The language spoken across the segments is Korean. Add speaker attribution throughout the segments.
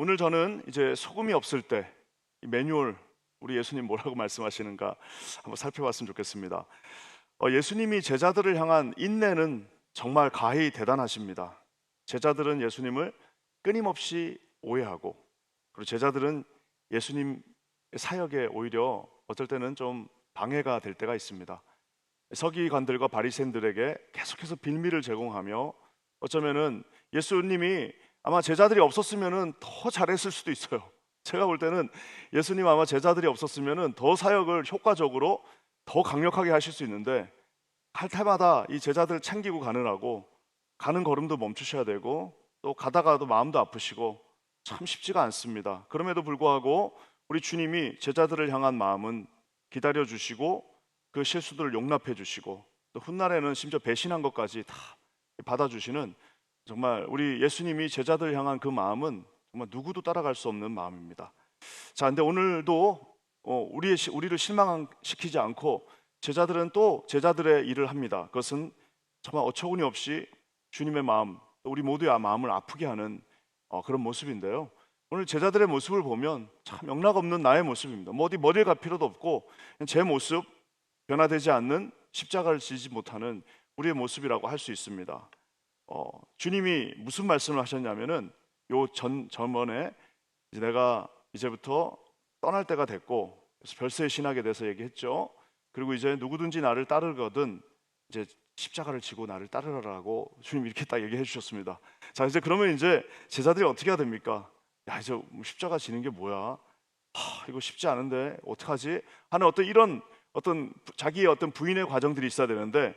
Speaker 1: 오늘 저는 이제 소금이 없을 때 이 매뉴얼, 우리 예수님 뭐라고 말씀하시는가 한번 살펴봤으면 좋겠습니다. 예수님이 제자들을 향한 인내는 정말 가히 대단하십니다. 제자들은 예수님을 끊임없이 오해하고, 그리고 제자들은 예수님 사역에 오히려 어떨 때는 좀 방해가 될 때가 있습니다. 서기관들과 바리새인들에게 계속해서 빌미를 제공하며, 어쩌면은 예수님이 아마 제자들이 없었으면은 더 잘했을 수도 있어요. 제가 볼 때는 예수님 아마 제자들이 없었으면은 더 사역을 효과적으로 더 강력하게 하실 수 있는데, 갈 때마다 이 제자들을 챙기고 가느라고 가는 걸음도 멈추셔야 되고, 또 가다가도 마음도 아프시고 참 쉽지가 않습니다. 그럼에도 불구하고 우리 주님이 제자들을 향한 마음은 기다려 주시고, 그 실수들을 용납해 주시고, 또 훗날에는 심지어 배신한 것까지 다 받아주시는, 정말 우리 예수님이 제자들을 향한 그 마음은 정말 누구도 따라갈 수 없는 마음입니다. 자, 근데 오늘도 우리를 실망시키지 않고 제자들은 또 제자들의 일을 합니다. 그것은 정말 어처구니 없이 주님의 마음, 우리 모두의 마음을 아프게 하는 그런 모습인데요. 오늘 제자들의 모습을 보면 참 영락없는 나의 모습입니다. 뭐 어디 머리를 갈 필요도 없고 그냥 제 모습, 변화되지 않는, 십자가를 지지 못하는 우리의 모습이라고 할 수 있습니다. 주님이 무슨 말씀을 하셨냐면은 요 전번에 이제 내가 이제부터 떠날 때가 됐고, 그래서 별세의 신학에 대해서 얘기했죠. 그리고 이제 누구든지 나를 따르거든 이제 십자가를 지고 나를 따르라고 주님 이렇게 딱 얘기해 주셨습니다. 자, 이제 그러면 이제 제자들이 어떻게 해야 됩니까? 야, 이제 십자가 지는 게 뭐야? 이거 쉽지 않은데 어떡하지? 하는 어떤 자기의 어떤 부인의 과정들이 있어야 되는데,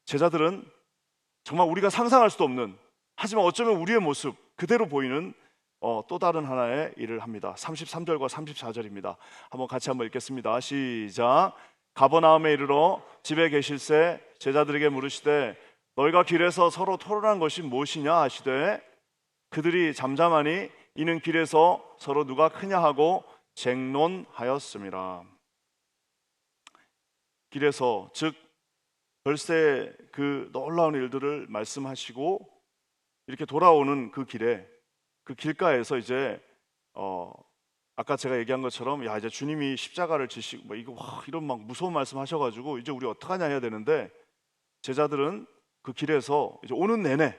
Speaker 1: 제자들은 정말 우리가 상상할 수도 없는, 하지만 어쩌면 우리의 모습 그대로 보이는 또 다른 하나의 일을 합니다. 33절과 34절입니다. 같이 한번 읽겠습니다. 시작. 가버나움에 이르러 집에 계실새 제자들에게 물으시되 너희가 길에서 서로 토론한 것이 무엇이냐 하시되, 그들이 잠잠하니 이는 길에서 서로 누가 크냐 하고 쟁론하였습니다. 길에서, 즉 별세 그 놀라운 일들을 말씀하시고 이렇게 돌아오는 그 길에, 그 길가에서 이제 아까 제가 얘기한 것처럼 야, 이제 주님이 십자가를 지시고 이런 막 무서운 말씀 하셔가지고 이제 우리 어떡하냐 해야 되는데, 제자들은 그 길에서 이제 오는 내내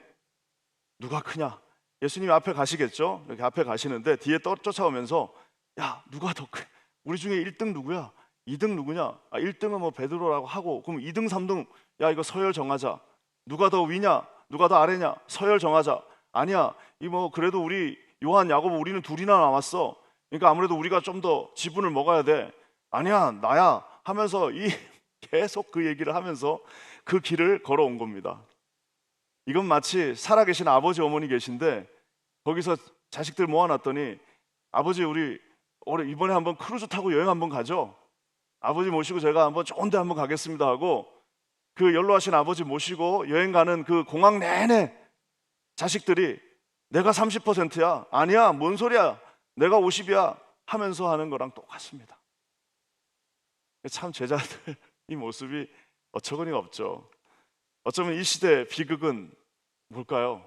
Speaker 1: 누가 크냐, 예수님이 앞에 가시겠죠. 이렇게 앞에 가시는데 뒤에 쫓아오면서 야, 누가 더 크? 우리 중에 1등 누구야? 2등 누구냐? 1등은 뭐 베드로라고 하고, 그럼 2등 3등 야, 이거 서열 정하자. 누가 더 위냐? 누가 더 아래냐? 서열 정하자. 아니야, 이 뭐 그래도 우리 요한, 야고보 우리는 둘이나 남았어. 그러니까 아무래도 우리가 좀 더 지분을 먹어야 돼. 아니야, 나야 하면서 계속 그 얘기를 하면서 그 길을 걸어온 겁니다. 이건 마치 살아계신 아버지 어머니 계신데 거기서 자식들 모아놨더니 아버지 우리 이번에 한번 크루즈 타고 여행 한번 가죠. 아버지 모시고 제가 한번 좋은 데 한번 가겠습니다 하고, 그 연로하신 아버지 모시고 여행 가는 그 공항 내내 자식들이 내가 30%야, 아니야, 뭔 소리야, 내가 50이야 하면서 하는 거랑 똑같습니다. 참 제자들 이 모습이 어처구니가 없죠. 어쩌면 이 시대 비극은 뭘까요?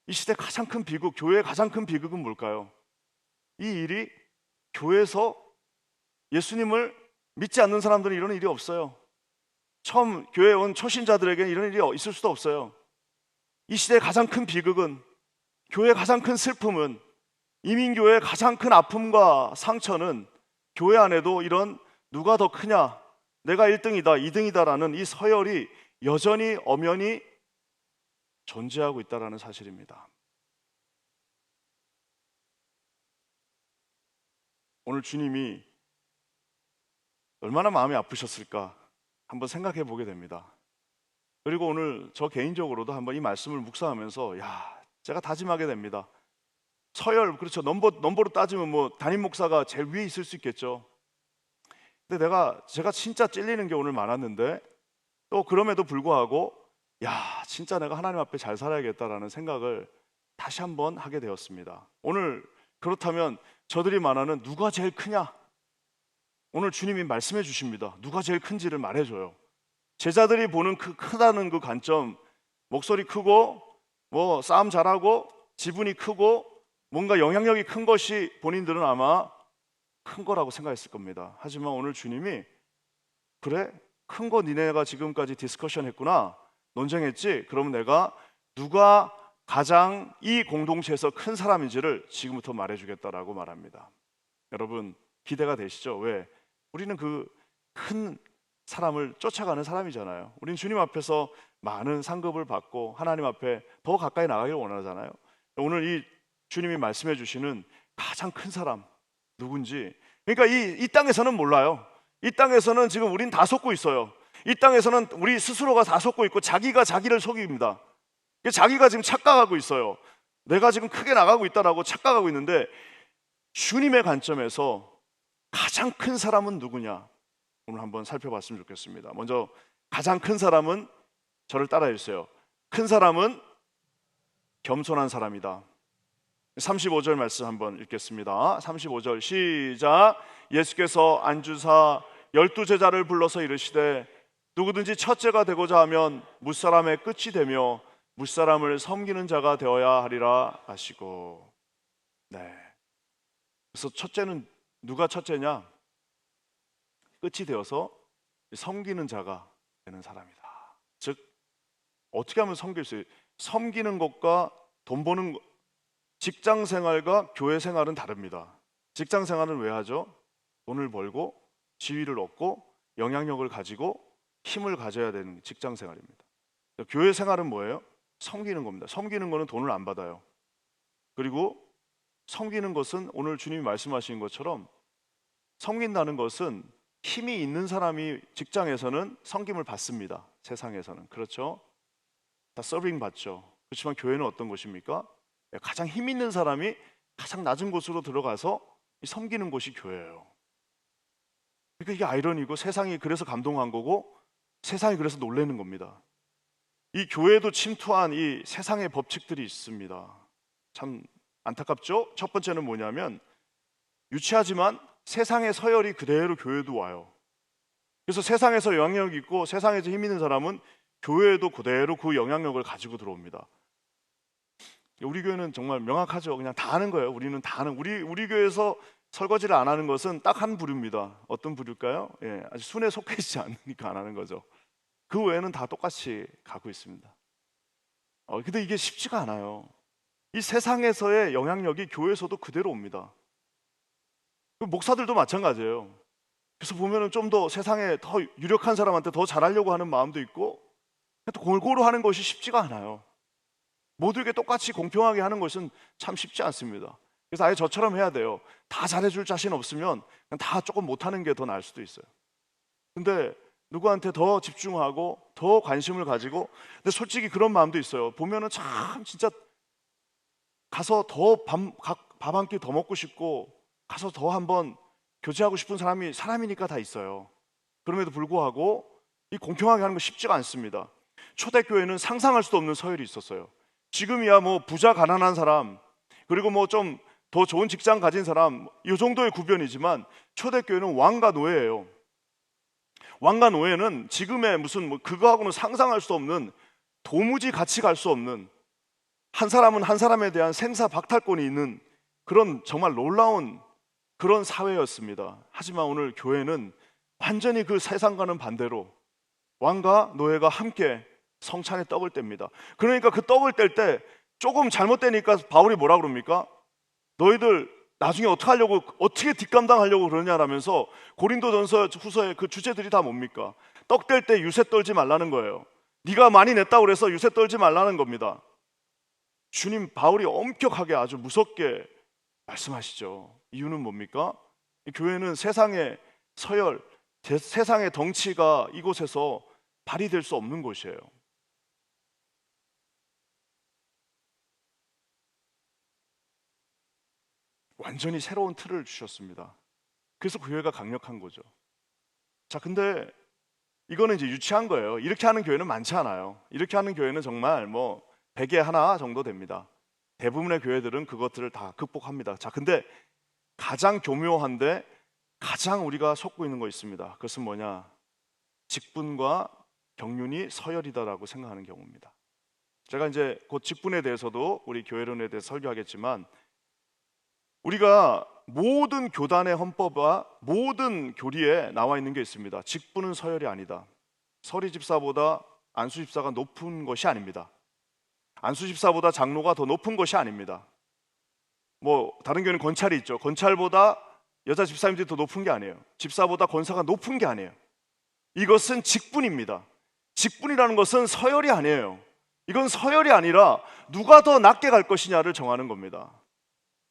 Speaker 1: 이 시대 가장 큰 비극, 교회의 가장 큰 비극은 뭘까요? 이 일이 교회에서 예수님을 믿지 않는 사람들은 이런 일이 없어요. 처음 교회에 온 초신자들에게 이런 일이 있을 수도 없어요. 이 시대의 가장 큰 비극은, 교회의 가장 큰 슬픔은, 이민교회의 가장 큰 아픔과 상처는 교회 안에도 이런 누가 더 크냐, 내가 1등이다 2등이다라는 이 서열이 여전히 엄연히 존재하고 있다는 사실입니다. 오늘 주님이 얼마나 마음이 아프셨을까 한번 생각해 보게 됩니다. 그리고 오늘 저 개인적으로도 한번 이 말씀을 묵상하면서 제가 다짐하게 됩니다. 서열, 그렇죠, 넘버로 따지면 뭐 담임 목사가 제일 위에 있을 수 있겠죠. 근데 제가 진짜 찔리는 게 오늘 많았는데, 또 그럼에도 불구하고 진짜 내가 하나님 앞에 잘 살아야겠다라는 생각을 다시 한번 하게 되었습니다. 오늘 그렇다면 저들이 말하는 누가 제일 크냐, 오늘 주님이 말씀해 주십니다. 누가 제일 큰지를 말해줘요. 제자들이 보는 크다는 그 관점, 목소리 크고 뭐 싸움 잘하고 지분이 크고 뭔가 영향력이 큰 것이 본인들은 아마 큰 거라고 생각했을 겁니다. 하지만 오늘 주님이 그래? 큰 거 니네가 지금까지 디스커션 했구나. 논쟁했지? 그러면 내가 누가 가장 이 공동체에서 큰 사람인지를 지금부터 말해주겠다라고 말합니다. 여러분 기대가 되시죠? 왜? 우리는 그 큰 사람을 쫓아가는 사람이잖아요. 우린 주님 앞에서 많은 상급을 받고 하나님 앞에 더 가까이 나가기를 원하잖아요. 오늘 이 주님이 말씀해 주시는 가장 큰 사람 누군지, 그러니까 이 땅에서는 몰라요. 이 땅에서는 지금 우린 다 속고 있어요. 이 땅에서는 우리 스스로가 다 속고 있고 자기가 자기를 속입니다. 자기가 지금 착각하고 있어요. 내가 지금 크게 나가고 있다라고 착각하고 있는데, 주님의 관점에서 가장 큰 사람은 누구냐? 오늘 한번 살펴봤으면 좋겠습니다. 먼저 가장 큰 사람은, 저를 따라해 주세요. 큰 사람은 겸손한 사람이다. 35절 말씀 한번 읽겠습니다. 35절 시작. 예수께서 안주사 12제자를 불러서 이르시되 누구든지 첫째가 되고자 하면 무사람의 끝이 되며 무사람을 섬기는 자가 되어야 하리라 하시고. 네. 그래서 첫째는 누가 첫째냐? 끝이 되어서 섬기는 자가 되는 사람이다. 즉 어떻게 하면 섬길 수 있어요? 섬기는 것과 돈 버는 것, 직장 생활과 교회 생활은 다릅니다. 직장 생활은 왜 하죠? 돈을 벌고 지위를 얻고 영향력을 가지고 힘을 가져야 되는 직장 생활입니다. 교회 생활은 뭐예요? 섬기는 겁니다. 섬기는 거는 돈을 안 받아요. 그리고 섬기는 것은 오늘 주님이 말씀하신 것처럼 섬긴다는 것은 힘이 있는 사람이 직장에서는 섬김을 받습니다. 세상에서는. 그렇죠? 다 서빙 받죠. 그렇지만 교회는 어떤 곳입니까? 가장 힘 있는 사람이 가장 낮은 곳으로 들어가서 섬기는 곳이 교회예요. 그러니까 이게 아이러니고 세상이 그래서 감동한 거고 세상이 그래서 놀라는 겁니다. 이 교회도 침투한 이 세상의 법칙들이 있습니다. 참 안타깝죠? 첫 번째는 뭐냐면 유치하지만 세상의 서열이 그대로 교회도 와요. 그래서 세상에서 영향력이 있고 세상에서 힘 있는 사람은 교회에도 그대로 그 영향력을 가지고 들어옵니다. 우리 교회는 정말 명확하죠. 그냥 다 하는 거예요. 우리는 다 하는, 우리 교회에서 설거지를 안 하는 것은 딱 한 부류입니다. 어떤 부류일까요? 예, 아직 순에 속해 있지 않으니까 안 하는 거죠. 그 외에는 다 똑같이 가고 있습니다. 근데 이게 쉽지가 않아요. 이 세상에서의 영향력이 교회에서도 그대로 옵니다. 목사들도 마찬가지예요. 그래서 보면은 좀 더 세상에 더 유력한 사람한테 더 잘하려고 하는 마음도 있고, 또 골고루 하는 것이 쉽지가 않아요. 모두에게 똑같이 공평하게 하는 것은 참 쉽지 않습니다. 그래서 아예 저처럼 해야 돼요. 다 잘해줄 자신 없으면 그냥 다 조금 못하는 게 더 나을 수도 있어요. 근데 누구한테 더 집중하고 더 관심을 가지고, 근데 솔직히 그런 마음도 있어요. 보면은 참 진짜 가서 더 밥 한 끼 더 먹고 싶고 가서 더 한번 교제하고 싶은 사람이 사람이니까 다 있어요. 그럼에도 불구하고 이 공평하게 하는 거 쉽지가 않습니다. 초대교회는 상상할 수도 없는 서열이 있었어요. 지금이야 뭐 부자 가난한 사람, 그리고 뭐 좀 더 좋은 직장 가진 사람, 이 정도의 구별이지만 초대교회는 왕과 노예예요. 왕과 노예는 지금의 무슨 뭐 그거하고는 상상할 수 없는, 도무지 같이 갈 수 없는, 한 사람은 한 사람에 대한 생사 박탈권이 있는 그런 정말 놀라운 그런 사회였습니다. 하지만 오늘 교회는 완전히 그 세상과는 반대로 왕과 노예가 함께 성찬의 떡을 뗍니다. 그러니까 그 떡을 뗄 때 조금 잘못되니까 바울이 뭐라 그럽니까? 너희들 나중에 어떻게 뒷감당하려고 그러냐라면서 고린도전서 후서의 그 주제들이 다 뭡니까? 떡 뗄 때 유세 떨지 말라는 거예요. 네가 많이 냈다고 그래서 유세 떨지 말라는 겁니다. 주님 바울이 엄격하게 아주 무섭게 말씀하시죠. 이유는 뭡니까? 교회는 세상의 서열, 세상의 덩치가 이곳에서 발휘될 수 없는 곳이에요. 완전히 새로운 틀을 주셨습니다. 그래서 교회가 강력한 거죠. 자, 근데 이거는 이제 유치한 거예요. 이렇게 하는 교회는 많지 않아요. 이렇게 하는 교회는 정말 뭐 100에 하나 정도 됩니다. 대부분의 교회들은 그것들을 다 극복합니다. 자, 근데 가장 교묘한데 가장 우리가 속고 있는 거 있습니다. 그것은 뭐냐? 직분과 경륜이 서열이다라고 생각하는 경우입니다. 제가 이제 곧 직분에 대해서도 우리 교회론에 대해서 설교하겠지만 우리가 모든 교단의 헌법과 모든 교리에 나와 있는 게 있습니다. 직분은 서열이 아니다. 서리 집사보다 안수 집사가 높은 것이 아닙니다. 안수 집사보다 장로가 더 높은 것이 아닙니다. 뭐 다른 교회는 권찰이 있죠. 권찰보다 여자 집사님들이 더 높은 게 아니에요. 집사보다 권사가 높은 게 아니에요. 이것은 직분입니다. 직분이라는 것은 서열이 아니에요. 이건 서열이 아니라 누가 더 낮게 갈 것이냐를 정하는 겁니다.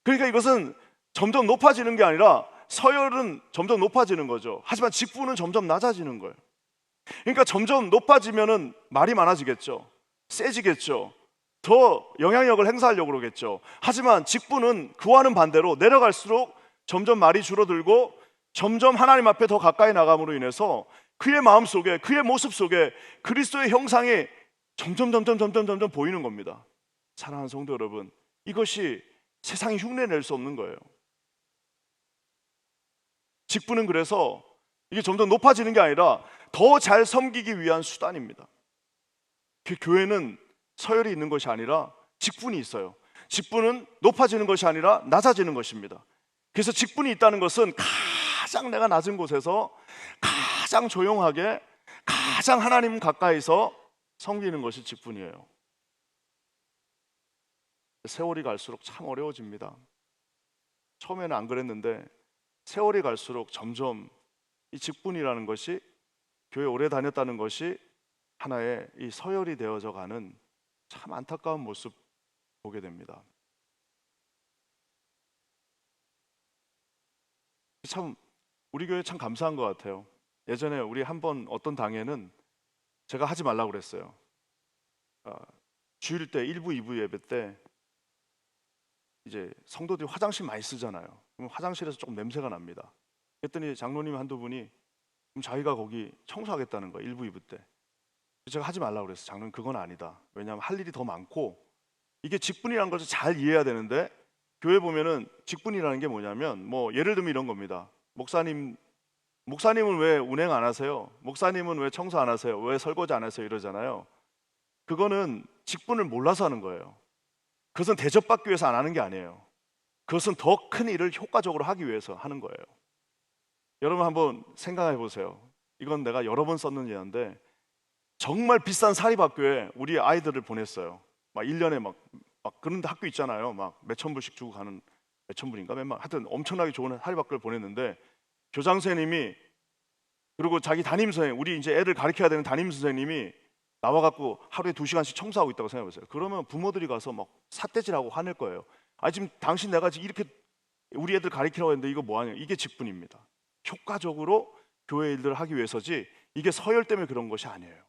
Speaker 1: 그러니까 이것은 점점 높아지는 게 아니라 서열은 점점 높아지는 거죠. 하지만 직분은 점점 낮아지는 거예요. 그러니까 점점 높아지면은 말이 많아지겠죠. 세지겠죠. 더 영향력을 행사하려고 그러겠죠. 하지만 직분은 그와는 반대로 내려갈수록 점점 말이 줄어들고 점점 하나님 앞에 더 가까이 나감으로 인해서 그의 마음 속에, 그의 모습 속에 그리스도의 형상이 점점 보이는 겁니다. 사랑하는 성도 여러분, 이것이 세상이 흉내낼 수 없는 거예요. 직분은 그래서 이게 점점 높아지는 게 아니라 더 잘 섬기기 위한 수단입니다. 그 교회는 서열이 있는 것이 아니라 직분이 있어요. 직분은 높아지는 것이 아니라 낮아지는 것입니다. 그래서 직분이 있다는 것은 가장 내가 낮은 곳에서 가장 조용하게 가장 하나님 가까이서 섬기는 것이 직분이에요. 세월이 갈수록 참 어려워집니다. 처음에는 안 그랬는데 세월이 갈수록 점점 이 직분이라는 것이, 교회 오래 다녔다는 것이 하나의 이 서열이 되어져 가는 참 안타까운 모습 보게 됩니다. 참 우리 교회 참 감사한 것 같아요. 예전에 우리 한번 어떤 당에는 제가 하지 말라고 그랬어요. 주일 때 1부, 2부 예배 때 이제 성도들이 화장실 많이 쓰잖아요. 그럼 화장실에서 조금 냄새가 납니다. 그랬더니 장로님 한두 분이 그럼 자기가 거기 청소하겠다는 거예요. 1부, 2부 때. 제가 하지 말라고 그랬어요. 장로님 그건 아니다. 왜냐하면 할 일이 더 많고 이게 직분이라는 것을 잘 이해해야 되는데, 교회 보면은 직분이라는 게 뭐냐면 뭐 예를 들면 이런 겁니다. 목사님은 왜 운행 안 하세요? 목사님은 왜 청소 안 하세요? 왜 설거지 안 하세요? 이러잖아요. 그거는 직분을 몰라서 하는 거예요. 그것은 대접받기 위해서 안 하는 게 아니에요. 그것은 더 큰 일을 효과적으로 하기 위해서 하는 거예요. 여러분 한번 생각해 보세요. 이건 내가 여러 번 썼는 예인데, 정말 비싼 사립학교에 우리 아이들을 보냈어요. 막 1년에 막 그런 학교 있잖아요. 막 몇천 불씩 주고 가는, 몇천 불인가 몇만, 하여튼 엄청나게 좋은 사립학교를 보냈는데, 교장 선생님이, 그리고 자기 담임 선생님, 우리 이제 애들 가르쳐야 되는 담임 선생님이 나와갖고 하루에 2시간씩 청소하고 있다고 생각해보세요. 그러면 부모들이 가서 막 삿대질하고 화낼 거예요. 아 지금 당신 내가 지금 이렇게 우리 애들 가르치라고 했는데 이거 뭐하냐. 이게 직분입니다. 효과적으로 교회 일들을 하기 위해서지 이게 서열 때문에 그런 것이 아니에요.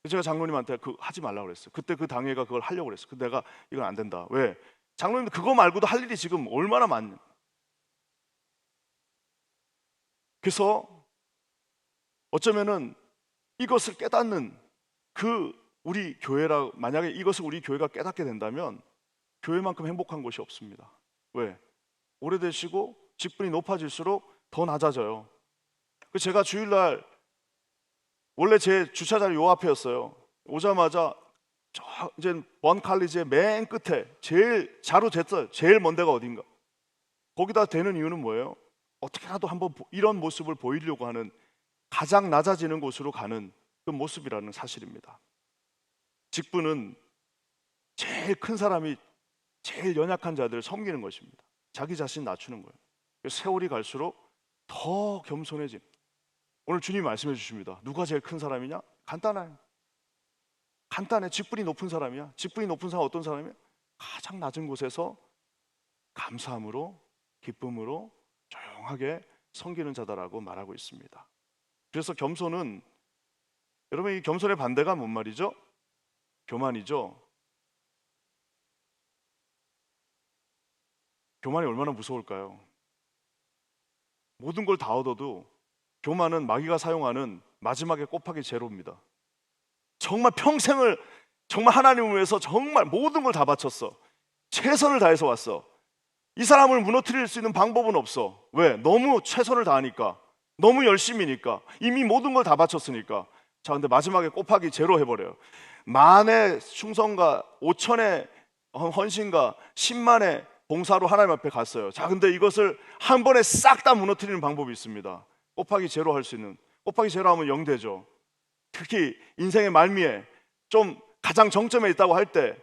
Speaker 1: 제가 장로님한테 하지 말라고 그랬어요. 그때 그 당회가 그걸 하려고 그랬어요. 근데 내가 이건 안 된다. 왜? 장로님도 그거 말고도 할 일이 지금 얼마나 많냐. 그래서 어쩌면은 이것을 깨닫는 우리 교회라, 만약에 이것을 우리 교회가 깨닫게 된다면 교회만큼 행복한 곳이 없습니다. 왜? 오래되시고 직분이 높아질수록 더 낮아져요. 제가 주일날 원래 제 주차장이 요 앞이었어요. 오자마자 이제 먼 칼리지의 맨 끝에 제일 자로 쟀어요. 제일 먼 데가 어딘가. 거기다 대는 이유는 뭐예요? 어떻게라도 한번 이런 모습을 보이려고 하는, 가장 낮아지는 곳으로 가는 그 모습이라는 사실입니다. 직분은 제일 큰 사람이 제일 연약한 자들을 섬기는 것입니다. 자기 자신 낮추는 거예요. 세월이 갈수록 더 겸손해진. 오늘 주님 말씀해 주십니다. 누가 제일 큰 사람이냐? 간단해. 직분이 높은 사람이야. 직분이 높은 사람 어떤 사람이야? 가장 낮은 곳에서 감사함으로, 기쁨으로 조용하게 섬기는 자다라고 말하고 있습니다. 그래서 겸손은, 여러분 이 겸손의 반대가 뭔 말이죠? 교만이죠. 교만이 얼마나 무서울까요? 모든 걸 다 얻어도 교만은 마귀가 사용하는 마지막에 곱하기 제로입니다. 정말 평생을 정말 하나님을 위해서 정말 모든 걸 다 바쳤어. 최선을 다해서 왔어. 이 사람을 무너뜨릴 수 있는 방법은 없어. 왜? 너무 최선을 다하니까, 너무 열심히니까, 이미 모든 걸 다 바쳤으니까. 자, 근데 마지막에 곱하기 제로 해버려요. 만의 충성과 5천의 헌신과 10만의 봉사로 하나님 앞에 갔어요. 자, 근데 이것을 한 번에 싹 다 무너뜨리는 방법이 있습니다. 곱하기 제로 할 수 있는. 곱하기 제로 하면 0 되죠. 특히 인생의 말미에 좀 가장 정점에 있다고 할 때,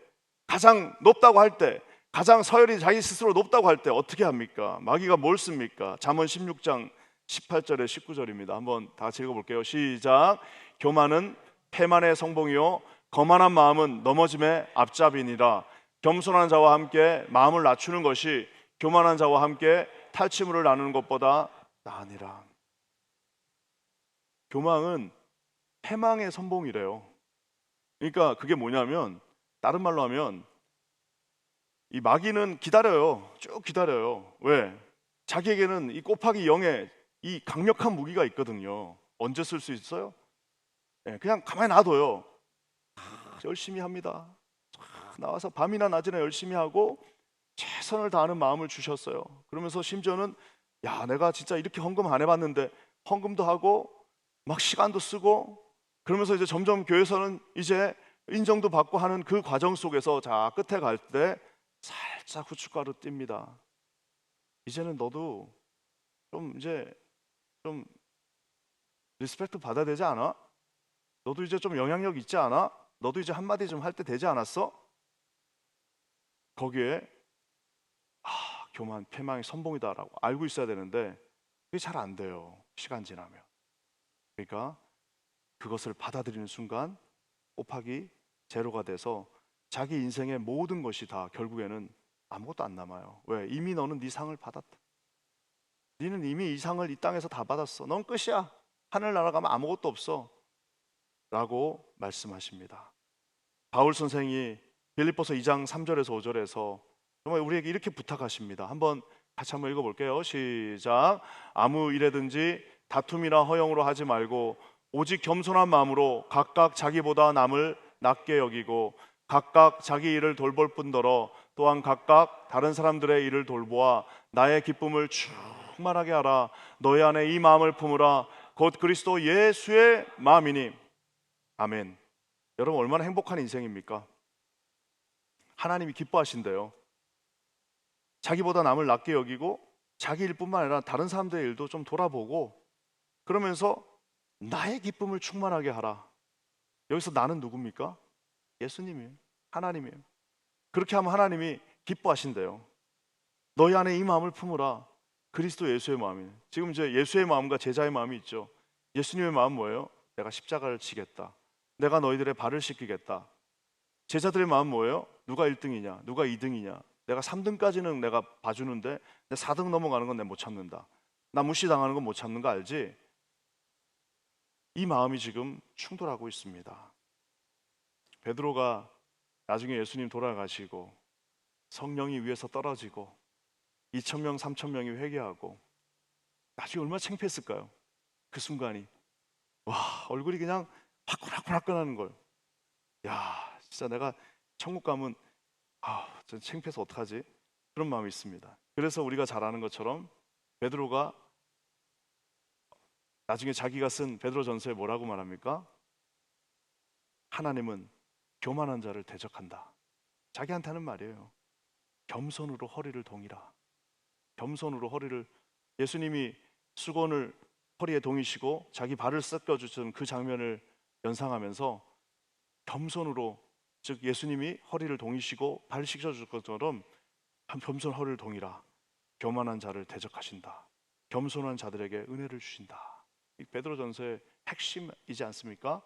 Speaker 1: 가장 높다고 할 때, 가장 서열이 자기 스스로 높다고 할 때 어떻게 합니까? 마귀가 뭘 씁니까? 잠언 16장 18절에 19절입니다. 한번 다 같이 읽어볼게요. 시작. 교만은 패만의 성봉이요 거만한 마음은 넘어짐의 앞잡이니라. 겸손한 자와 함께 마음을 낮추는 것이 교만한 자와 함께 탈취물을 나누는 것보다 나으니라. 교만은 패망의 선봉이래요. 그러니까 그게 뭐냐면, 다른 말로 하면 이 마귀는 기다려요. 쭉 기다려요. 왜? 자기에게는 이 곱하기 0의 이 강력한 무기가 있거든요. 언제 쓸 수 있어요? 그냥 가만히 놔둬요. 열심히 합니다. 나와서 밤이나 낮이나 열심히 하고 최선을 다하는 마음을 주셨어요. 그러면서 심지어는 야, 내가 진짜 이렇게 헌금 안 해봤는데 헌금도 하고 막 시간도 쓰고, 그러면서 이제 점점 교회에서는 이제 인정도 받고 하는 그 과정 속에서 자, 끝에 갈 때 살짝 후춧가루 띱니다. 이제는 너도 좀 이제 좀 리스펙트 받아야 되지 않아? 너도 이제 좀 영향력 있지 않아? 너도 이제 한마디 좀 할 때 되지 않았어? 거기에 교만, 패망이 선봉이다라고 알고 있어야 되는데 그게 잘 안 돼요. 시간 지나면. 그러니까 그것을 받아들이는 순간 곱하기 제로가 돼서 자기 인생의 모든 것이 다 결국에는 아무것도 안 남아요. 왜? 이미 너는 네 상을 받았다. 너는 이미 이 상을 이 땅에서 다 받았어. 넌 끝이야. 하늘 날아가면 아무것도 없어 라고 말씀하십니다. 바울 선생이 빌립보서 2장 3절에서 5절에서 정말 우리에게 이렇게 부탁하십니다. 한번 같이 한번 읽어볼게요. 시작. 아무 일에든지 다툼이나 허영으로 하지 말고 오직 겸손한 마음으로 각각 자기보다 남을 낮게 여기고 각각 자기 일을 돌볼 뿐더러 또한 각각 다른 사람들의 일을 돌보아 나의 기쁨을 충만하게 하라. 너희 안에 이 마음을 품으라. 곧 그리스도 예수의 마음이니. 아멘. 여러분, 얼마나 행복한 인생입니까? 하나님이 기뻐하신대요. 자기보다 남을 낮게 여기고 자기 일뿐만 아니라 다른 사람들의 일도 좀 돌아보고, 그러면서 나의 기쁨을 충만하게 하라. 여기서 나는 누굽니까? 예수님이에요. 하나님이에요. 그렇게 하면 하나님이 기뻐하신대요. 너희 안에 이 마음을 품으라. 그리스도 예수의 마음이에요. 지금 이제 예수의 마음과 제자의 마음이 있죠. 예수님의 마음 뭐예요? 내가 십자가를 지겠다. 내가 너희들의 발을 씻기겠다. 제자들의 마음 뭐예요? 누가 1등이냐? 누가 2등이냐? 내가 3등까지는 내가 봐주는데 내 4등 넘어가는 건 내가 못 참는다. 나 무시당하는 건 못 참는 거 알지? 이 마음이 지금 충돌하고 있습니다. 베드로가 나중에 예수님 돌아가시고 성령이 위에서 떨어지고 2,000명, 3,000명이 회개하고 나중에 얼마나 창피했을까요? 그 순간이. 와, 얼굴이 그냥 화끈화끈화끈하는 거예요. 야, 진짜 내가 천국 가면 전 창피해서 어떡하지? 그런 마음이 있습니다. 그래서 우리가 잘 아는 것처럼 베드로가 나중에 자기가 쓴 베드로전서에 뭐라고 말합니까? 하나님은 교만한 자를 대적한다. 자기한테 하는 말이에요. 겸손으로 허리를 동이라. 겸손으로 허리를. 예수님이 수건을 허리에 동이시고 자기 발을 씻겨주신 그 장면을 연상하면서 겸손으로, 즉 예수님이 허리를 동이시고 발을 씻겨줄 것처럼 겸손 허리를 동이라. 교만한 자를 대적하신다. 겸손한 자들에게 은혜를 주신다. 이 베드로전서의 핵심이지 않습니까?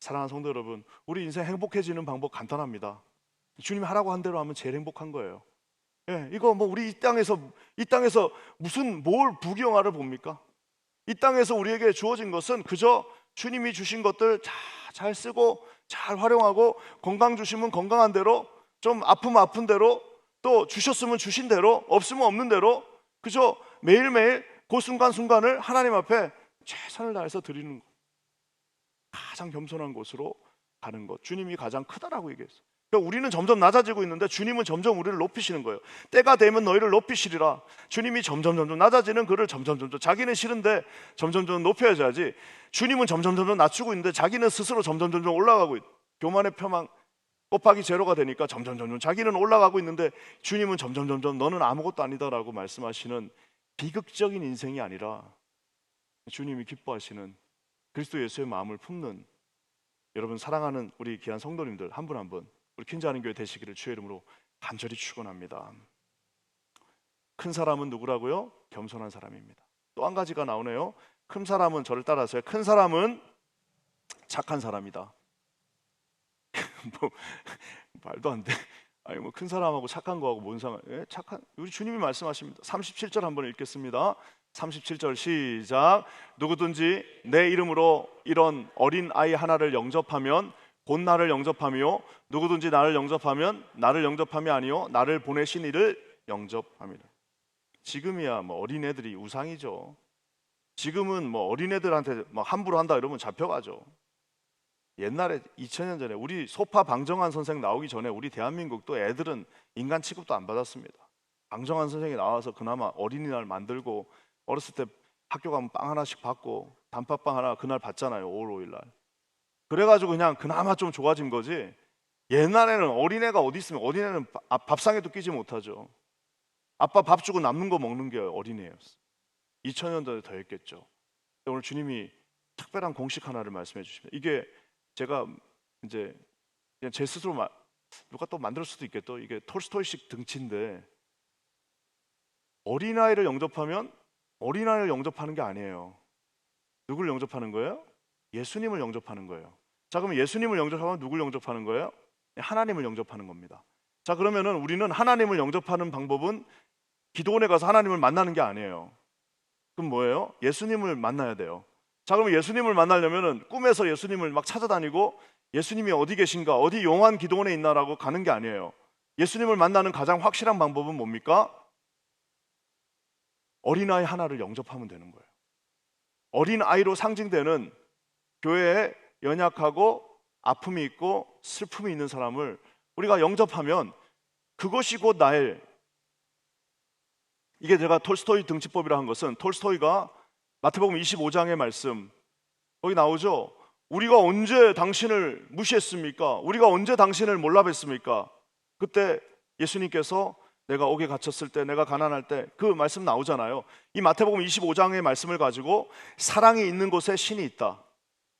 Speaker 1: 사랑하는 성도 여러분, 우리 인생 행복해지는 방법 간단합니다. 주님이 하라고 한 대로 하면 제일 행복한 거예요. 이거 뭐 우리 이 땅에서 무슨 뭘 부귀영화를 봅니까? 이 땅에서 우리에게 주어진 것은 그저 주님이 주신 것들 잘 쓰고 잘 활용하고, 건강 주시면 건강한 대로, 좀 아프면 아픈 대로, 또 주셨으면 주신 대로, 없으면 없는 대로 그저 매일매일 그 순간순간을 하나님 앞에 최선을 다해서 드리는 것, 가장 겸손한 곳으로 가는 것, 주님이 가장 크다라고 얘기했어요. 그러니까 우리는 점점 낮아지고 있는데 주님은 점점 우리를 높이시는 거예요. 때가 되면 너희를 높이시리라. 주님이 점점 낮아지는 그를 점점 자기는 싫은데 점점 높여야지. 주님은 점점 낮추고 있는데 자기는 스스로 점점 올라가고 있다. 교만의 표망, 곱하기 제로가 되니까 점점 자기는 올라가고 있는데 주님은 점점 너는 아무것도 아니다라고 말씀하시는 비극적인 인생이 아니라 주님이 기뻐하시는 그리스도 예수의 마음을 품는, 여러분 사랑하는 우리 귀한 성도님들 한 분 한 분 우리 퀸즈하는 교회 되시기를 주의 이름으로 간절히 축원합니다. 큰 사람은 누구라고요? 겸손한 사람입니다. 또 한 가지가 나오네요. 큰 사람은, 저를 따라하세요. 큰 사람은 착한 사람이다. 뭐 말도 안 돼. 아니 뭐 큰 사람하고 착한 거하고 뭔 상관? 예? 착한, 우리 주님이 말씀하십니다. 37절 한번 읽겠습니다. 37절 시작. 누구든지 내 이름으로 이런 어린 아이 하나를 영접하면 곧 나를 영접하며 누구든지 나를 영접하면 나를 영접함이 아니요 나를 보내신 이를 영접함이라. 지금이야 뭐 어린애들이 우상이죠. 지금은 뭐 어린애들한테 막 함부로 한다 이러면 잡혀가죠. 옛날에 2000년 전에 우리 소파 방정환 선생 나오기 전에 우리 대한민국도 애들은 인간 취급도 안 받았습니다. 방정환 선생이 나와서 그나마 어린이날 만들고 어렸을 때 학교 가면 빵 하나씩 받고 단팥빵 하나 그날 받잖아요. 5월 5일 날. 그래가지고 그냥 그나마 좀 좋아진 거지. 옛날에는 어린애가 어디 있으면 어린애는 밥상에도 끼지 못하죠. 아빠 밥 주고 남는 거 먹는 게 어린애였어. 2000년도에 더 했겠죠. 오늘 주님이 특별한 공식 하나를 말씀해 주십니다. 이게 제가 이제 그냥 제 스스로 누가 또 만들 수도 있겠죠. 이게 톨스토이식 등치인데 어린아이를 영접하면 어린아이를 영접하는 게 아니에요. 누굴 영접하는 거예요? 예수님을 영접하는 거예요. 자, 그럼 예수님을 영접하면 누굴 영접하는 거예요? 하나님을 영접하는 겁니다. 자, 그러면은 우리는 하나님을 영접하는 방법은 기도원에 가서 하나님을 만나는 게 아니에요. 그럼 뭐예요? 예수님을 만나야 돼요. 자, 그러면 예수님을 만나려면은 꿈에서 예수님을 막 찾아다니고 예수님이 어디 계신가, 어디 용한 기도원에 있나라고 가는 게 아니에요. 예수님을 만나는 가장 확실한 방법은 뭡니까? 어린아이 하나를 영접하면 되는 거예요. 어린아이로 상징되는 교회에 연약하고 아픔이 있고 슬픔이 있는 사람을 우리가 영접하면 그것이 곧 나의, 이게 제가 톨스토이 등치법이라 한 것은 톨스토이가 마태복음 25장의 말씀 거기 나오죠. 우리가 언제 당신을 무시했습니까? 우리가 언제 당신을 몰라 뵀습니까? 그때 예수님께서 내가 옥에 갇혔을 때, 내가 가난할 때, 그 말씀 나오잖아요. 이 마태복음 25장의 말씀을 가지고 사랑이 있는 곳에 신이 있다,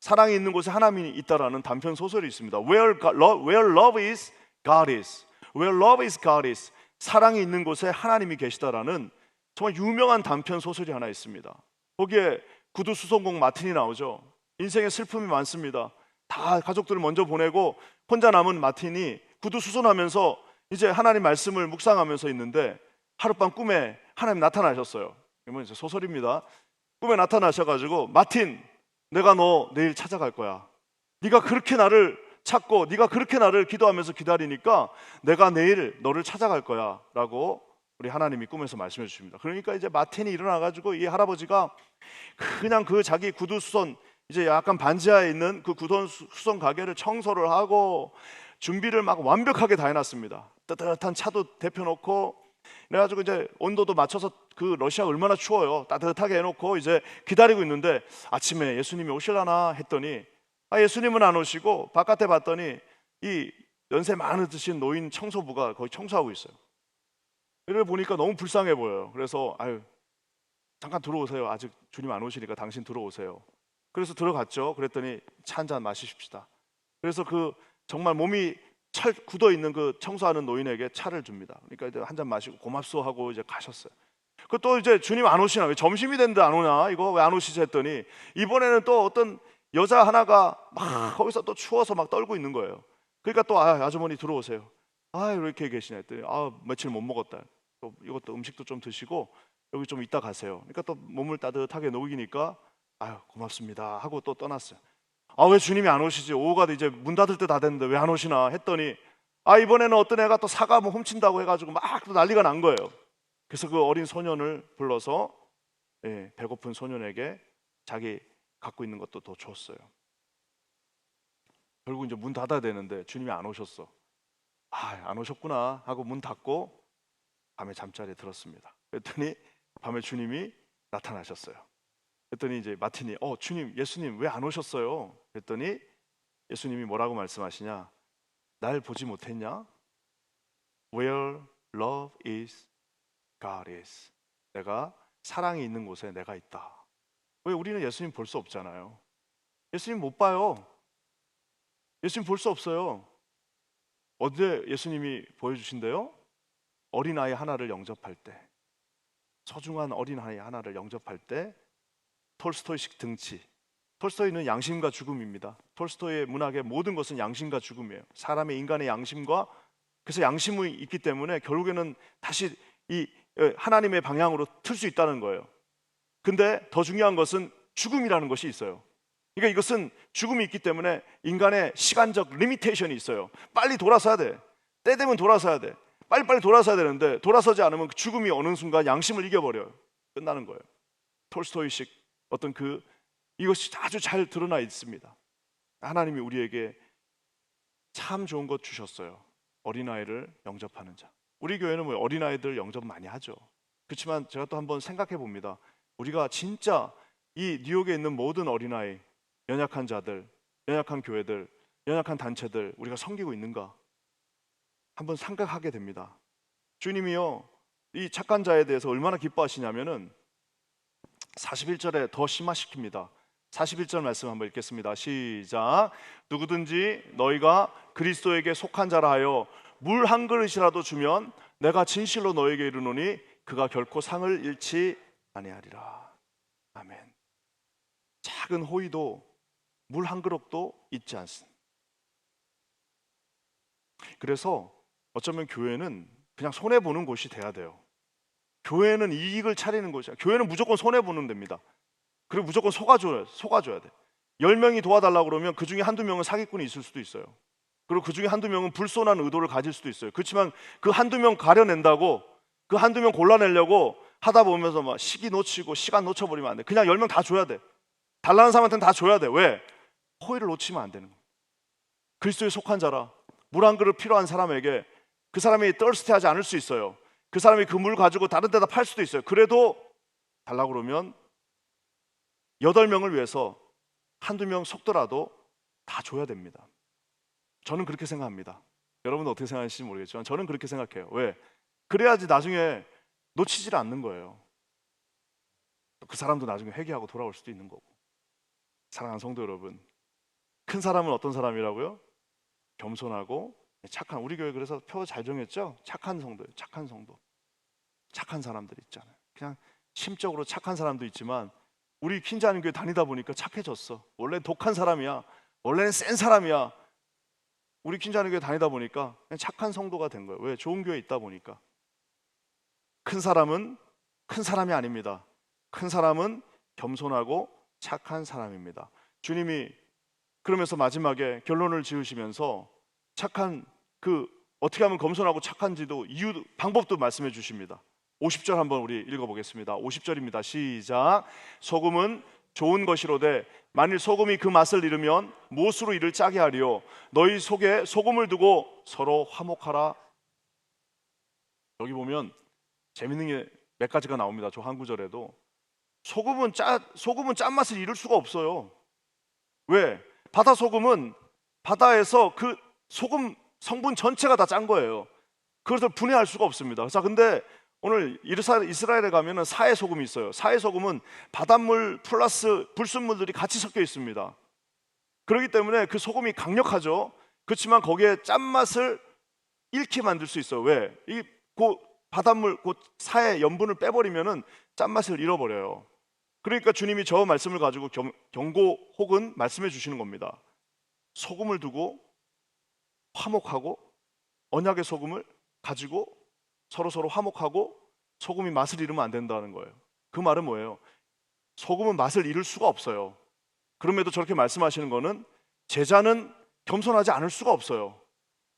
Speaker 1: 사랑이 있는 곳에 하나님이 있다라는 단편 소설이 있습니다. Where love is, God is. Where love is, God is. 사랑이 있는 곳에 하나님이 계시다라는 정말 유명한 단편 소설이 하나 있습니다. 거기에 구두 수송공 마틴이 나오죠. 인생에 슬픔이 많습니다. 다 가족들을 먼저 보내고 혼자 남은 마틴이 구두 수선하면서 이제 하나님 말씀을 묵상하면서 있는데 하룻밤 꿈에 하나님 나타나셨어요. 이건 이제 소설입니다. 꿈에 나타나셔가지고 마틴, 내가 너 내일 찾아갈 거야. 네가 그렇게 나를 찾고 네가 그렇게 나를 기도하면서 기다리니까 내가 내일 너를 찾아갈 거야 라고 우리 하나님이 꿈에서 말씀해 주십니다. 그러니까 이제 마틴이 일어나가지고 이 할아버지가 그냥 그 자기 구두 수선 이제 약간 반지하에 있는 그 구두 수선 가게를 청소를 하고 준비를 막 완벽하게 다 해놨습니다. 따뜻한 차도 데펴놓고 그래가지고 이제 온도도 맞춰서, 그 러시아 얼마나 추워요. 따뜻하게 해놓고 이제 기다리고 있는데 아침에 예수님이 오실라나 했더니 예수님은 안 오시고 바깥에 봤더니 이 연세 많으신 노인 청소부가 거기 청소하고 있어요. 이를 보니까 너무 불쌍해 보여요. 그래서 잠깐 들어오세요. 아직 주님 안 오시니까 당신 들어오세요. 그래서 들어갔죠. 그랬더니 차 한 잔 마시십시다. 그래서 그 정말 몸이 굳어 있는 그 청소하는 노인에게 차를 줍니다. 그러니까 이제 한 잔 마시고 고맙소 하고 이제 가셨어요. 그 또 이제 주님 안 오시나, 왜 점심이 됐는데 안 오냐, 이거 왜 안 오시지 했더니 이번에는 또 어떤 여자 하나가 막 거기서 또 추워서 막 떨고 있는 거예요. 그러니까 또 아주머니 들어오세요. 왜 이렇게 계시냐 했더니 며칠 못 먹었다. 또 이것도 음식도 좀 드시고 여기 좀 이따 가세요. 그러니까 또 몸을 따뜻하게 녹이니까 고맙습니다 하고 또 떠났어요. 왜 주님이 안 오시지? 오후가 이제 문 닫을 때 다 됐는데 왜 안 오시나 했더니 이번에는 어떤 애가 또 사과 뭐 훔친다고 해가지고 막 또 난리가 난 거예요. 그래서 그 어린 소년을 불러서 배고픈 소년에게 자기 갖고 있는 것도 더 줬어요. 결국 이제 문 닫아야 되는데 주님이 안 오셨어. 안 오셨구나 하고 문 닫고 밤에 잠자리에 들었습니다. 그랬더니 밤에 주님이 나타나셨어요. 그랬더니 이제 마틴이 주님, 예수님 왜 안 오셨어요? 그랬더니 예수님이 뭐라고 말씀하시냐? 날 보지 못했냐? Where love is, God is. 내가 사랑이 있는 곳에 내가 있다. 왜 우리는 예수님 볼 수 없잖아요. 예수님 못 봐요. 예수님 볼 수 없어요. 언제 예수님이 보여주신대요? 어린아이 하나를 영접할 때, 소중한 어린아이 하나를 영접할 때 톨스토이식 등치. 톨스토이는 양심과 죽음입니다. 톨스토이의 문학의 모든 것은 양심과 죽음이에요. 사람의 인간의 양심과, 그래서 양심이 있기 때문에 결국에는 다시 이 하나님의 방향으로 틀 수 있다는 거예요. 근데 더 중요한 것은 죽음이라는 것이 있어요. 그러니까 이것은 죽음이 있기 때문에 인간의 시간적 리미테이션이 있어요. 빨리 돌아서야 돼. 때 되면 돌아서야 돼. 빨리빨리 돌아서야 되는데 돌아서지 않으면 그 죽음이 어느 순간 양심을 이겨버려요. 끝나는 거예요. 톨스토이식 어떤 이것이 아주 잘 드러나 있습니다. 하나님이 우리에게 참 좋은 것 주셨어요. 어린아이를 영접하는 자. 우리 교회는 뭐 어린아이들 영접 많이 하죠. 그렇지만 제가 또 한번 생각해 봅니다. 우리가 진짜 이 뉴욕에 있는 모든 어린아이, 연약한 자들, 연약한 교회들, 연약한 단체들 우리가 섬기고 있는가? 한번 생각하게 됩니다. 주님이요, 이 착한 자에 대해서 얼마나 기뻐하시냐면은 41절에 더 심화시킵니다. 41절 말씀 한번 읽겠습니다. 시작. 누구든지 너희가 그리스도에게 속한 자라 하여 물 한 그릇이라도 주면 내가 진실로 너에게 이르노니 그가 결코 상을 잃지 아니하리라. 아멘. 작은 호의도 물 한 그릇도 잊지 않습니다. 그래서 어쩌면 교회는 그냥 손해보는 곳이 돼야 돼요. 교회는 이익을 차리는 곳이야. 교회는 무조건 손해보는 데입니다. 그리고 무조건 속아줘야 돼. 10명이 도와달라고 그러면 그 중에 한두 명은 사기꾼이 있을 수도 있어요. 그리고 그 중에 한두 명은 불손한 의도를 가질 수도 있어요. 그렇지만 그 한두 명 가려낸다고, 그 한두 명 골라내려고 하다 보면서 막 시기 놓치고 시간 놓쳐버리면 안 돼. 그냥 10명 다 줘야 돼. 달라는 사람한테는 다 줘야 돼. 왜? 호의를 놓치면 안 되는 거예요. 그리스도에 속한 자라. 물 한 그릇 필요한 사람에게 그 사람이 떨스티하지 않을 수 있어요. 그 사람이 그 물 가지고 다른 데다 팔 수도 있어요. 그래도 달라고 그러면 8명을 위해서 한두 명 속더라도 다 줘야 됩니다. 저는 그렇게 생각합니다. 여러분은 어떻게 생각하실지 모르겠지만 저는 그렇게 생각해요. 왜? 그래야지 나중에 놓치질 않는 거예요. 그 사람도 나중에 회개하고 돌아올 수도 있는 거고. 사랑하는 성도 여러분, 큰 사람은 어떤 사람이라고요? 겸손하고 착한, 우리 교회 그래서 표 잘 정했죠? 착한 성도예요. 착한 성도. 착한 사람들 있잖아요. 그냥 심적으로 착한 사람도 있지만 우리 퀸자는 교회 다니다 보니까 착해졌어. 원래 독한 사람이야. 원래는 센 사람이야. 우리 퀸자는 교회 다니다 보니까 그냥 착한 성도가 된 거예요. 왜? 좋은 교회에 있다 보니까. 큰 사람은 큰 사람이 아닙니다. 큰 사람은 겸손하고 착한 사람입니다. 주님이 그러면서 마지막에 결론을 지으시면서 착한 어떻게 하면 겸손하고 착한지도 이유 방법도 말씀해 주십니다. 50절 한번 우리 읽어보겠습니다. 50절입니다. 시작. 소금은 좋은 것이로되 만일 소금이 그 맛을 잃으면 무엇으로 이를 짜게 하리요? 너희 속에 소금을 두고 서로 화목하라. 여기 보면 재밌는 게 몇 가지가 나옵니다. 저 한 구절에도 소금은 짠맛을 잃을 수가 없어요. 왜? 바다 소금은 바다에서 그 소금 성분 전체가 다 짠 거예요. 그것을 분해할 수가 없습니다. 자, 근데 오늘 이스라엘에 가면은 사해 소금이 있어요. 사해 소금은 바닷물 플러스 불순물들이 같이 섞여 있습니다. 그렇기 때문에 그 소금이 강력하죠. 그렇지만 거기에 짠맛을 잃게 만들 수 있어요. 왜? 바닷물, 사해 염분을 빼버리면은 짠맛을 잃어버려요. 그러니까 주님이 저 말씀을 가지고 경고 혹은 말씀해 주시는 겁니다. 소금을 두고 화목하고, 언약의 소금을 가지고 서로 화목하고 소금이 맛을 잃으면 안 된다는 거예요. 그 말은 뭐예요? 소금은 맛을 잃을 수가 없어요. 그럼에도 저렇게 말씀하시는 거는 제자는 겸손하지 않을 수가 없어요.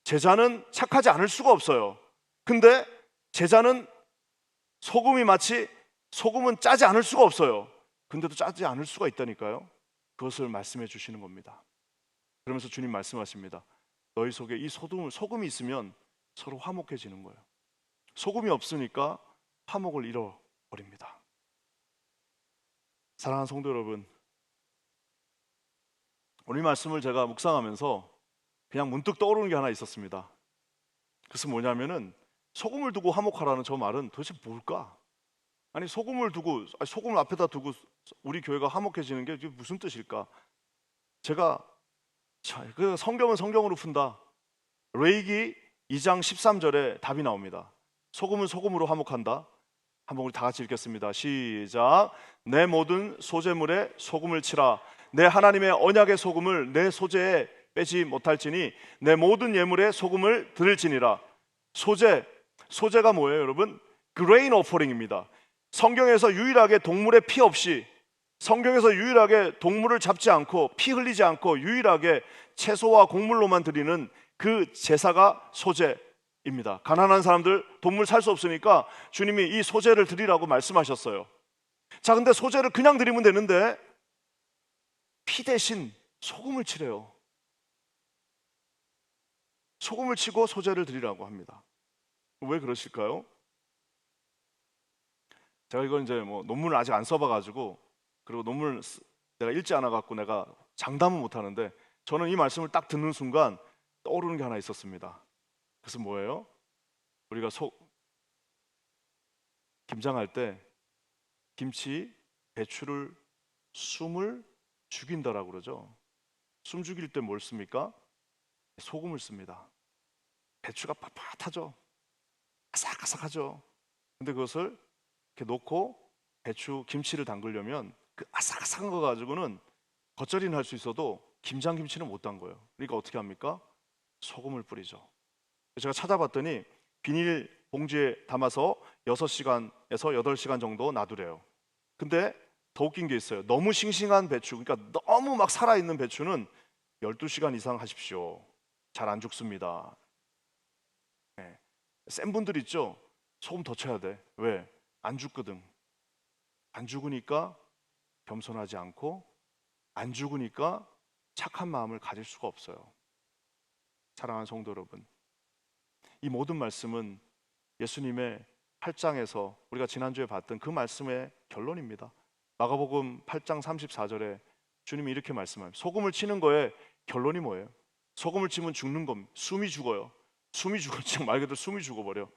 Speaker 1: 제자는 착하지 않을 수가 없어요. 근데 제자는 소금은 짜지 않을 수가 없어요. 근데도 짜지 않을 수가 있다니까요. 그것을 말씀해 주시는 겁니다. 그러면서 주님 말씀하십니다. 너희 속에 이 소금이 있으면 서로 화목해지는 거예요. 소금이 없으니까 화목을 잃어버립니다. 사랑하는 성도 여러분, 오늘 말씀을 제가 묵상하면서 그냥 문득 떠오르는 게 하나 있었습니다. 그래서 뭐냐면은 소금을 두고 화목하라는 저 말은 도대체 뭘까? 아니 소금을 앞에다 두고 우리 교회가 화목해지는 게 이게 무슨 뜻일까? 제가 그 성경은 성경으로 푼다. 레위기 2장 13절에 답이 나옵니다. 소금은 소금으로 화목한다. 한번 우리 다 같이 읽겠습니다. 시작. 내 모든 소재물에 소금을 치라. 내 하나님의 언약의 소금을 내 소재에 빼지 못할지니 내 모든 예물에 소금을 드릴지니라. 소재가 뭐예요, 여러분? grain offering입니다. 성경에서 유일하게 동물의 피 없이, 성경에서 유일하게 동물을 잡지 않고 피 흘리지 않고 유일하게 채소와 곡물로만 드리는 그 제사가 소재입니다. 가난한 사람들 동물 살 수 없으니까 주님이 이 소재를 드리라고 말씀하셨어요. 자, 근데 소재를 그냥 드리면 되는데 피 대신 소금을 치래요. 소금을 치고 소재를 드리라고 합니다. 왜 그러실까요? 제가 이건 이제 뭐 논문을 아직 안 써봐가지고, 그리고 논문을 내가 읽지 않아갖고 내가 장담은 못하는데, 저는 이 말씀을 딱 듣는 순간 떠오르는 게 하나 있었습니다. 그래서 뭐예요? 우리가 김장할 때 김치, 배추를 숨을 죽인다라고 그러죠. 숨 죽일 때 뭘 씁니까? 소금을 씁니다. 배추가 빳빳하죠. 아삭아삭하죠. 근데 그것을 이렇게 놓고 김치를 담그려면 그 아삭아삭한 거 가지고는 겉절이는 할 수 있어도 김장김치는 못 담궈요. 그러니까 어떻게 합니까? 소금을 뿌리죠. 제가 찾아봤더니 비닐 봉지에 담아서 6시간에서 8시간 정도 놔두래요. 근데 더 웃긴 게 있어요. 너무 싱싱한 배추, 그러니까 너무 막 살아있는 배추는 12시간 이상 하십시오. 잘 안 죽습니다. 네. 센 분들 있죠? 소금 더 쳐야 돼. 왜? 안 죽거든. 안 죽으니까 겸손하지 않고, 안 죽으니까 착한 마음을 가질 수가 없어요. 사랑하는 성도 여러분, 이 모든 말씀은 예수님의 8장에서 우리가 지난주에 봤던 그 말씀의 결론입니다. 마가복음 8장 34절에 주님이 이렇게 말씀합니다. 소금을 치는 거에 결론이 뭐예요? 소금을 치면 죽는 겁니다. 숨이 죽어요. 말 그대로 숨이 죽어버려.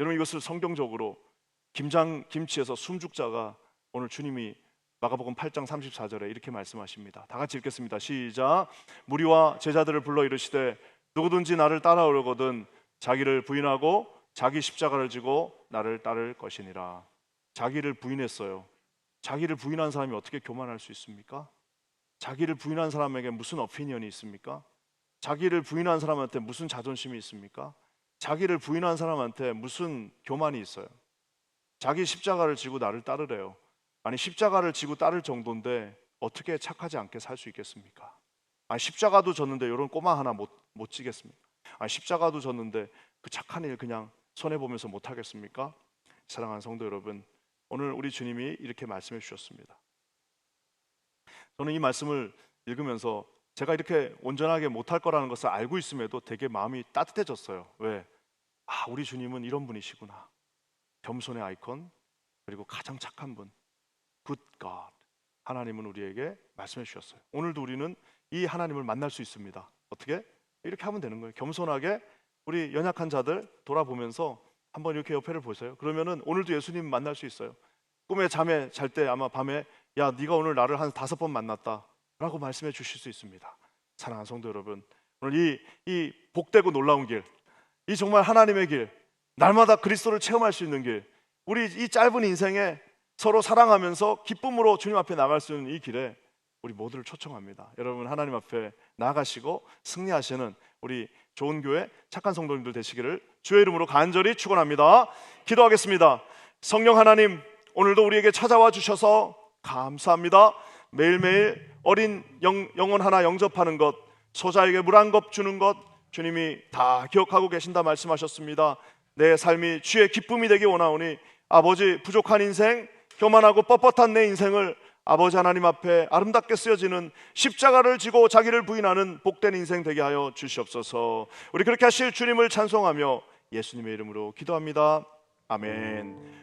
Speaker 1: 여러분, 이것을 성경적으로 김치에서 숨 죽자가 오늘 주님이 마가복음 8장 34절에 이렇게 말씀하십니다. 다 같이 읽겠습니다. 시작. 무리와 제자들을 불러 이르시되 누구든지 나를 따라오려거든 자기를 부인하고 자기 십자가를 지고 나를 따를 것이니라. 자기를 부인했어요. 자기를 부인한 사람이 어떻게 교만할 수 있습니까? 자기를 부인한 사람에게 무슨 어피니언이 있습니까? 자기를 부인한 사람한테 무슨 자존심이 있습니까? 자기를 부인한 사람한테 무슨 교만이 있어요? 자기 십자가를 지고 나를 따르래요. 아니, 십자가를 지고 따를 정도인데 어떻게 착하지 않게 살 수 있겠습니까? 아니, 십자가도 졌는데 이런 꼬마 하나 못 지겠습니까? 아니, 십자가도 졌는데 그 착한 일 그냥 손해보면서 못 하겠습니까? 사랑하는 성도 여러분, 오늘 우리 주님이 이렇게 말씀해 주셨습니다. 저는 이 말씀을 읽으면서 제가 이렇게 온전하게 못할 거라는 것을 알고 있음에도 되게 마음이 따뜻해졌어요. 왜? 우리 주님은 이런 분이시구나. 겸손의 아이콘, 그리고 가장 착한 분, Good God. 하나님은 우리에게 말씀해 주셨어요. 오늘도 우리는 이 하나님을 만날 수 있습니다. 어떻게? 이렇게 하면 되는 거예요. 겸손하게 우리 연약한 자들 돌아보면서 한번 이렇게 옆에를 보세요. 그러면은 오늘도 예수님 만날 수 있어요. 꿈에 잠에 잘 때 아마 밤에 야, 네가 오늘 나를 한 5번 만났다 라고 말씀해 주실 수 있습니다. 사랑하는 성도 여러분, 오늘 이 복되고 놀라운 길, 이 정말 하나님의 길, 날마다 그리스도를 체험할 수 있는 길, 우리 이 짧은 인생에 서로 사랑하면서 기쁨으로 주님 앞에 나갈 수 있는 이 길에 우리 모두를 초청합니다. 여러분, 하나님 앞에 나아가시고 승리하시는 우리 좋은 교회 착한 성도님들 되시기를 주의 이름으로 간절히 축원합니다. 기도하겠습니다. 성령 하나님, 오늘도 우리에게 찾아와 주셔서 감사합니다. 매일매일 어린 영혼 하나 영접하는 것, 소자에게 물 한 컵 주는 것 주님이 다 기억하고 계신다 말씀하셨습니다. 내 삶이 주의 기쁨이 되기 원하오니 아버지, 부족한 인생, 교만하고 뻣뻣한 내 인생을 아버지 하나님 앞에 아름답게 쓰여지는 십자가를 지고 자기를 부인하는 복된 인생 되게 하여 주시옵소서. 우리 그렇게 하실 주님을 찬송하며 예수님의 이름으로 기도합니다. 아멘.